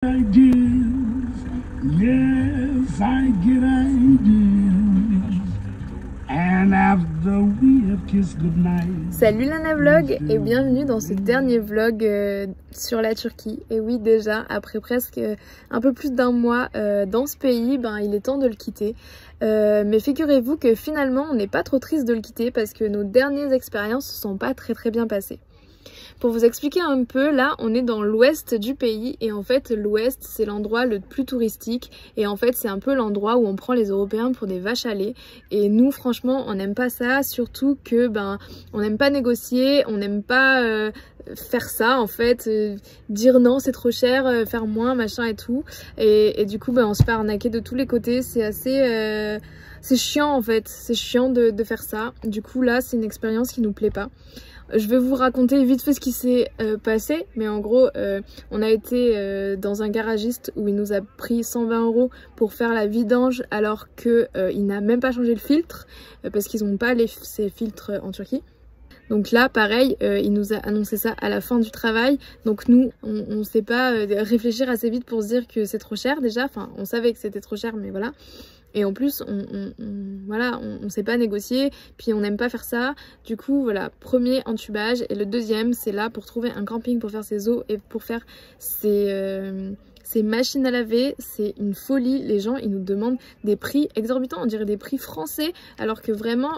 Yes, I get ideas. And after we have kissed goodnight. Salut Lana Vlog et bienvenue dans ce dernier vlog sur la Turquie. Et oui, déjà après presque un peu plus d'un mois dans ce pays, il est temps de le quitter. Mais figurez-vous que finalement on n'est pas trop triste de le quitter parce que nos dernières expériences ne se sont pas très bien passées. Pour vous expliquer un peu, là on est dans l'ouest du pays et en fait l'ouest c'est l'endroit le plus touristique et en fait c'est un peu l'endroit où on prend les Européens pour des vaches à lait et nous franchement on n'aime pas ça, surtout que on n'aime pas négocier, on n'aime pas faire ça en fait, dire non c'est trop cher, faire moins machin et tout et du coup on se fait arnaquer de tous les côtés, c'est assez... c'est chiant en fait, c'est chiant de faire ça, du coup là c'est une expérience qui nous plaît pas. Je vais vous raconter vite fait ce qui s'est passé, mais en gros, on a été dans un garagiste où il nous a pris 120 € pour faire la vidange alors qu'il n'a même pas changé le filtre parce qu'ils n'ont pas ces filtres en Turquie. Donc là, pareil, il nous a annoncé ça à la fin du travail. Donc nous, on ne sait pas réfléchir assez vite pour se dire que c'est trop cher déjà. Enfin, on savait que c'était trop cher, mais voilà. Et en plus, on sait pas négocier, puis on n'aime pas faire ça. Du coup, voilà, premier entubage. Et le deuxième, c'est là pour trouver un camping pour faire ses eaux et pour faire ces machines à laver. C'est une folie. Les gens, ils nous demandent des prix exorbitants. On dirait des prix français. Alors que vraiment,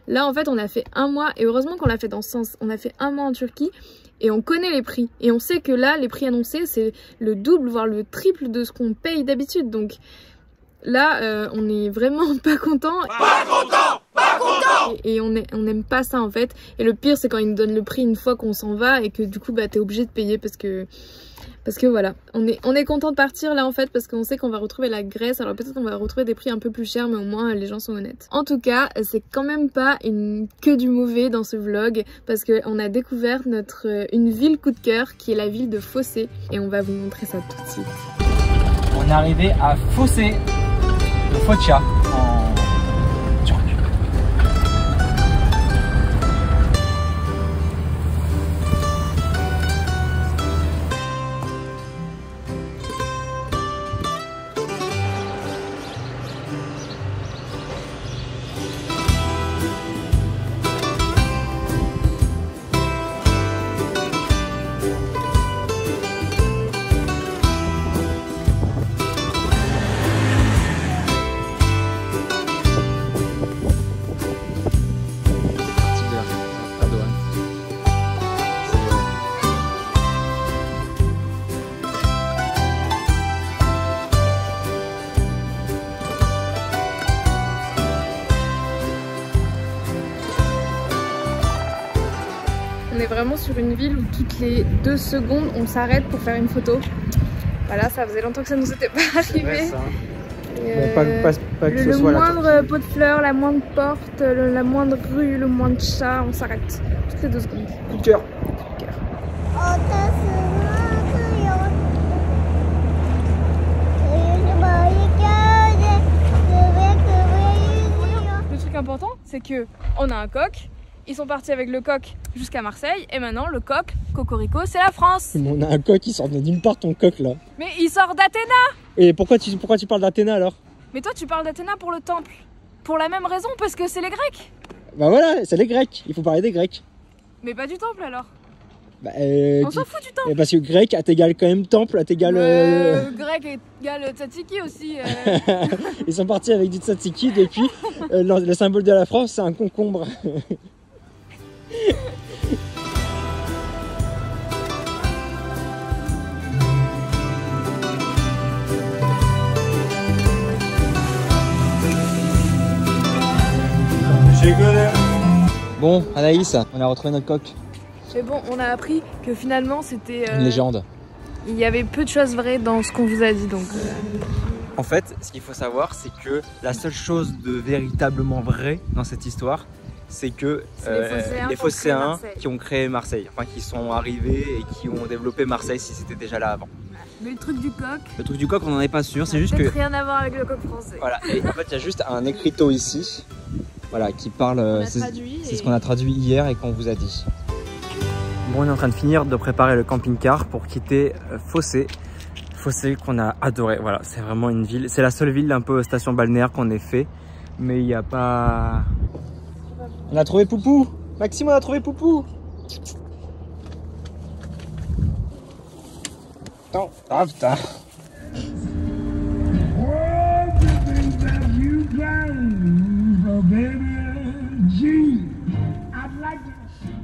là, en fait, on a fait un mois. Et heureusement qu'on l'a fait dans ce sens. On a fait un mois en Turquie. Et on connaît les prix. Et on sait que là, les prix annoncés, c'est le double, voire le triple de ce qu'on paye d'habitude. Donc... là, on est vraiment pas content. Pas content. Et on n'aime pas ça en fait. Et le pire, c'est quand ils nous donnent le prix une fois qu'on s'en va et que du coup, t'es obligé de payer parce que voilà. On est content de partir là en fait parce qu'on sait qu'on va retrouver la Grèce. Alors peut-être qu'on va retrouver des prix un peu plus chers, mais au moins les gens sont honnêtes. En tout cas, c'est quand même pas que du mauvais dans ce vlog parce qu'on a découvert une ville coup de cœur qui est la ville de Fosse et on va vous montrer ça tout de suite. On est arrivé à Fosse. Foça en turc. On est vraiment sur une ville où toutes les 2 secondes on s'arrête pour faire une photo. Voilà, ça faisait longtemps que ça nous était pas arrivé. Le moindre pot de fleurs, la moindre porte, la moindre rue, le moindre chat, on s'arrête toutes les 2 secondes. Coup de cœur. Le truc important, c'est que on a un coq. Ils sont partis avec le coq jusqu'à Marseille et maintenant le coq, Cocorico, c'est la France. Mais on a un coq qui sort de nulle part, ton coq là. Mais il sort d'Athéna. Et pourquoi tu parles d'Athéna alors? Mais toi tu parles d'Athéna pour le temple. Pour la même raison, parce que c'est les Grecs. Bah voilà, c'est les Grecs, il faut parler des Grecs. Mais pas du temple alors. On s'en fout du temple. Parce que grec, t'égale quand même temple, t'égale... Grec égale tzatziki aussi. Ils sont partis avec du tzatziki depuis. Le symbole de la France, c'est un concombre. Bon, Anaïs, on a retrouvé notre coq. Mais bon, on a appris que finalement c'était... une légende. Il y avait peu de choses vraies dans ce qu'on vous a dit donc... En fait, ce qu'il faut savoir, c'est que la seule chose de véritablement vraie dans cette histoire, c'est que les Phocéens qui ont créé Marseille, enfin qui sont arrivés et qui ont développé Marseille si c'était déjà là avant. Mais le truc du coq... Le truc du coq, on n'en est pas sûr, c'est juste que... rien à voir avec le coq français. Voilà, et en fait il y a juste un écriteau ici, voilà, qui parle... C'est ce qu'on a traduit hier et qu'on vous a dit. Bon, on est en train de finir de préparer le camping-car pour quitter Fosse. Fossé qu'on a adoré. Voilà, c'est vraiment une ville. C'est la seule ville un peu station balnéaire qu'on ait fait. Mais il n'y a pas... On a trouvé Poupou. Maxime, on a trouvé Poupou. Attends. Ah putain.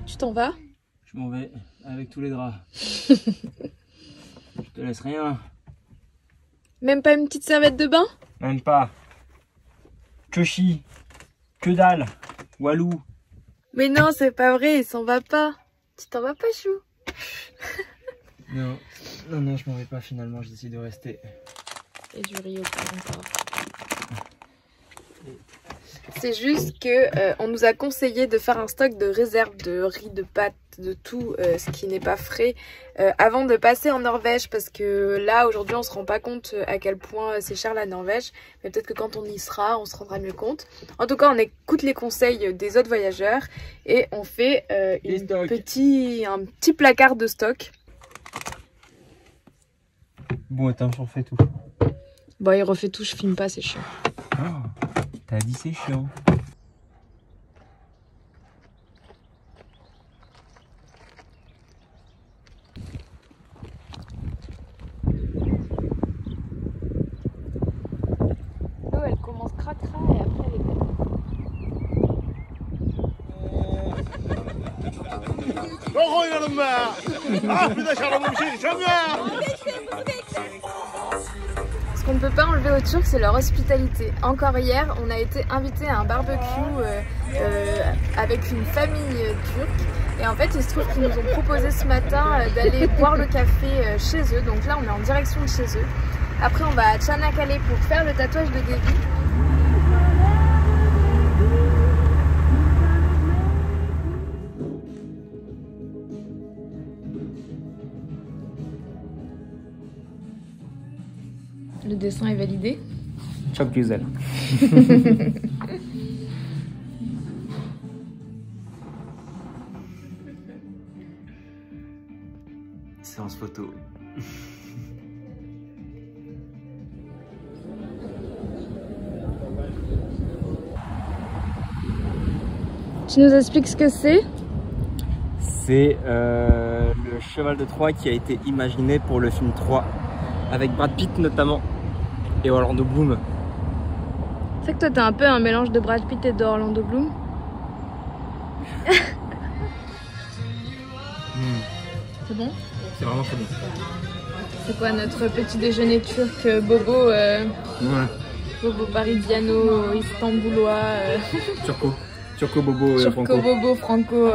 Tu t'en vas? Je m'en vais avec tous les draps. Je te laisse rien. Même pas une petite serviette de bain? Même pas. Que chi. Que dalle. Walou. Mais non, c'est pas vrai, il s'en va pas. Tu t'en vas pas, chou? Non, non, je m'en vais pas finalement, je décide de rester. Et du riz au pas encore. C'est juste que on nous a conseillé de faire un stock de réserve de riz, de pâtes, de tout ce qui n'est pas frais avant de passer en Norvège, parce que là aujourd'hui on se rend pas compte à quel point c'est cher la Norvège, mais peut-être que quand on y sera on se rendra mieux compte. En tout cas on écoute les conseils des autres voyageurs et on fait un petit placard de stock. Bon attends, j'en fais tout. Bon il refait tout, je filme pas, c'est chiant. Oh, t'as dit c'est chiant. L'eau elle commence cracra et après elle est belle. Ce qu'on ne peut pas enlever aux Turcs, c'est leur hospitalité. Encore hier, on a été invité à un barbecue avec une famille turque. Et en fait, il se trouve qu'ils nous ont proposé ce matin d'aller boire le café chez eux. Donc là, on est en direction de chez eux. Après, on va à Çanakkale pour faire le tatouage de Devi. Le dessin est validé. Çok güzel. Séance photo. Tu nous expliques ce que c'est? C'est le cheval de Troie qui a été imaginé pour le film 3 avec Brad Pitt notamment et Orlando Bloom. C'est que toi t'es un peu un mélange de Brad Pitt et d'Orlando Bloom. C'est bon? C'est vraiment très bon. C'est quoi notre petit déjeuner turc bobo Bobo paridiano, istanboulois Turco bobo Turco franco. bobo franco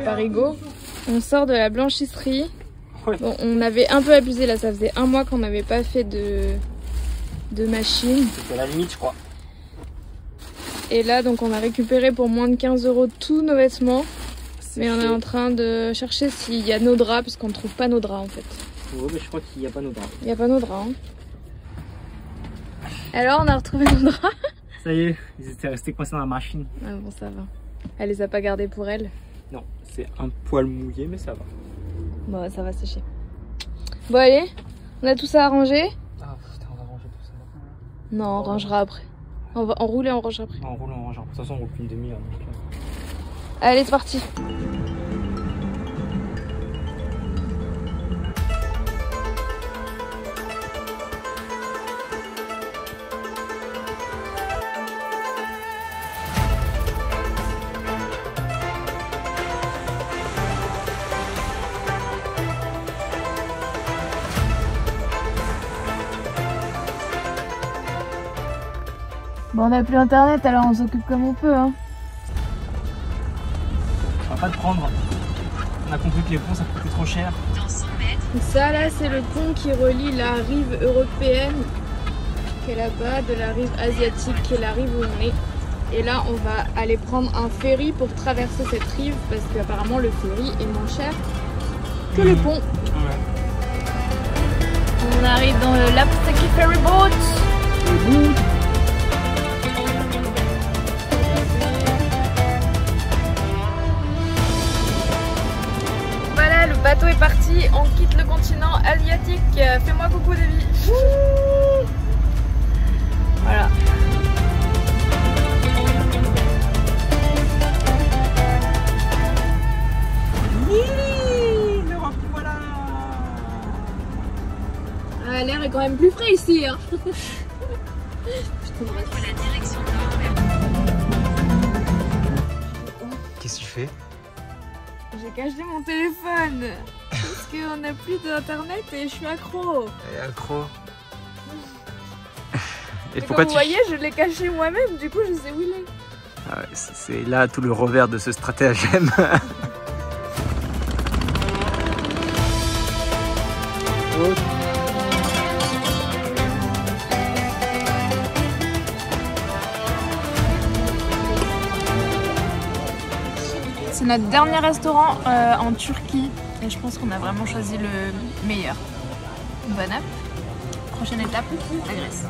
parigo. On sort de la blanchisserie. Ouais. Bon, on avait un peu abusé là, ça faisait un mois qu'on n'avait pas fait de machine. C'était la limite je crois. Et là donc on a récupéré pour moins de 15 € tous nos vêtements. Mais on est en train de chercher s'il y a nos draps, parce qu'on ne trouve pas nos draps en fait. Ouais, mais je crois qu'il n'y a pas nos draps. Il n'y a pas nos draps. Hein. Alors on a retrouvé nos draps. Ça y est, ils étaient restés coincés dans la machine. Ah bon, ça va. Elle les a pas gardés pour elle. Non, c'est un poil mouillé mais ça va. Bon, ça va sécher. Bon allez, on a tout ça à ranger. Ah putain, on va ranger tout ça. Non, on rangera après. On va enrouler, on range après. On roule, on range. De toute façon on roule plus une demi-heure. Allez, c'est parti. Bon, on n'a plus internet, alors on s'occupe comme on peut, hein. On va pas te prendre. On a compris que les ponts ça coûtait trop cher. Ça là c'est le pont qui relie la rive européenne qui est là-bas de la rive asiatique qui est la rive où on est. Et là on va aller prendre un ferry pour traverser cette rive parce qu'apparemment le ferry est moins cher que le pont. Ouais. On arrive dans le Lapseki Ferry Boat. Voilà, le bateau bateau est parti, on quitte le continent asiatique. Fais-moi coucou Davy. Voilà. L'Europe, voilà. L'air est quand même plus frais ici. Hein. Qu'est-ce que tu fais? J'ai caché mon téléphone parce qu'on n'a plus d'internet et je suis accro. Elle est accro. Et comme vous voyez, je l'ai caché moi-même, du coup je sais où il est. Ah ouais, c'est là tout le revers de ce stratagème. C'est notre dernier restaurant en Turquie et je pense qu'on a vraiment choisi le meilleur. Bonne app. Prochaine étape, la Grèce.